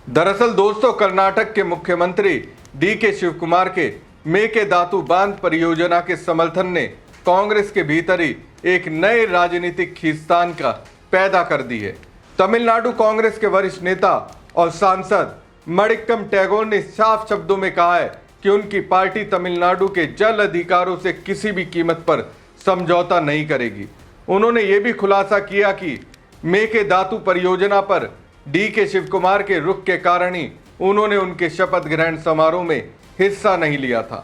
दरअसल दोस्तों, कर्नाटक के मुख्यमंत्री डी.के. शिवकुमार के मेकेदातु बांध परियोजना के समर्थन ने कांग्रेस के भीतर ही एक नए राजनीतिक खींचतान का पैदा कर दी है। तमिलनाडु कांग्रेस के वरिष्ठ नेता और सांसद मणिक्कम टैगोर ने साफ शब्दों में कहा है कि उनकी पार्टी तमिलनाडु के जल अधिकारों से किसी भी कीमत पर समझौता नहीं करेगी। उन्होंने ये भी खुलासा किया कि मेकेदातु परियोजना पर डी.के. शिवकुमार के रुख के कारण ही उन्होंने उनके शपथ ग्रहण समारोह में हिस्सा नहीं लिया था।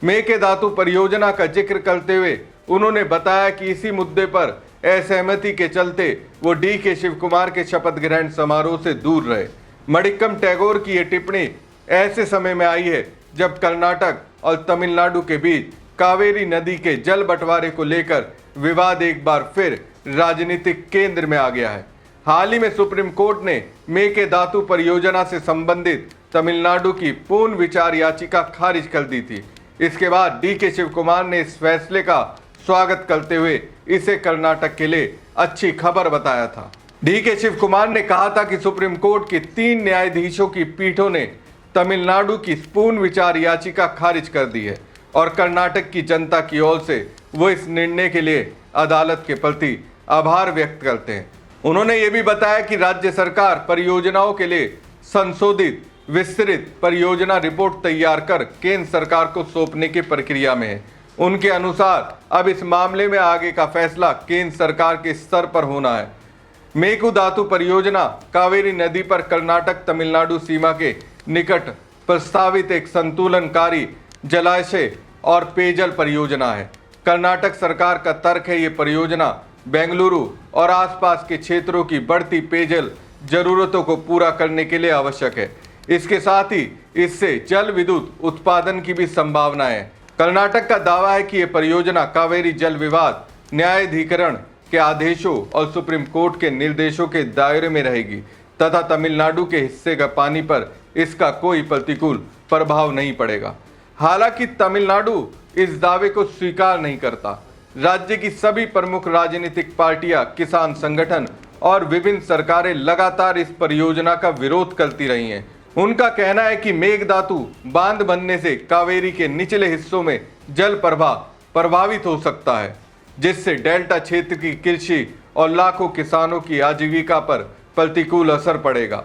मेकेदातु परियोजना का जिक्र करते हुए उन्होंने बताया कि इसी मुद्दे पर असहमति के चलते वो डी.के. शिवकुमार के शपथ ग्रहण समारोह से दूर रहे। मणिक्कम टैगोर की ये टिप्पणी ऐसे समय में आई है जब कर्नाटक और तमिलनाडु के बीच कावेरी नदी के जल बंटवारे को लेकर विवाद एक बार फिर राजनीतिक केंद्र में आ गया है। हाल ही में सुप्रीम कोर्ट ने मेकेदातु परियोजना से संबंधित तमिलनाडु की पूर्ण विचार याचिका खारिज कर दी थी। इसके बाद डी.के. शिवकुमार ने इस फैसले का स्वागत करते हुए इसे कर्नाटक के लिए अच्छी खबर बताया था। डी.के. शिवकुमार ने कहा था कि सुप्रीम कोर्ट की 3 न्यायाधीशों की पीठों ने तमिलनाडु की पूर्ण विचार याचिका खारिज कर दी है और कर्नाटक की जनता की ओर से वो इस निर्णय के लिए अदालत के प्रति आभार व्यक्त करते हैं। उन्होंने ये भी बताया कि राज्य सरकार परियोजनाओं के लिए संशोधित विस्तृत परियोजना रिपोर्ट तैयार कर केंद्र सरकार को सौंपने की प्रक्रिया में है। उनके अनुसार अब इस मामले में आगे का फैसला केंद्र सरकार के स्तर पर होना है। मेकेदातु परियोजना कावेरी नदी पर कर्नाटक तमिलनाडु सीमा के निकट प्रस्तावित एक संतुलनकारी जलाशय और पेयजल परियोजना है। कर्नाटक सरकार का तर्क है ये परियोजना बेंगलुरु और आसपास के क्षेत्रों की बढ़ती पेयजल जरूरतों को पूरा करने के लिए आवश्यक है। इसके साथ ही इससे जल विद्युत उत्पादन की भी संभावना है। कर्नाटक का दावा है कि यह परियोजना कावेरी जल विवाद न्यायाधिकरण के आदेशों और सुप्रीम कोर्ट के निर्देशों के दायरे में रहेगी तथा तमिलनाडु के हिस्से का पानी पर इसका कोई प्रतिकूल प्रभाव नहीं पड़ेगा। हालांकि तमिलनाडु इस दावे को स्वीकार नहीं करता। राज्य की सभी प्रमुख राजनीतिक पार्टियां, किसान संगठन और विभिन्न सरकारें लगातार इस परियोजना का विरोध करती रही हैं। उनका कहना है कि मेकेदातु बांध बनने से कावेरी के निचले हिस्सों में जल प्रवाह प्रभावित हो सकता है, जिससे डेल्टा क्षेत्र की कृषि और लाखों किसानों की आजीविका पर प्रतिकूल असर पड़ेगा।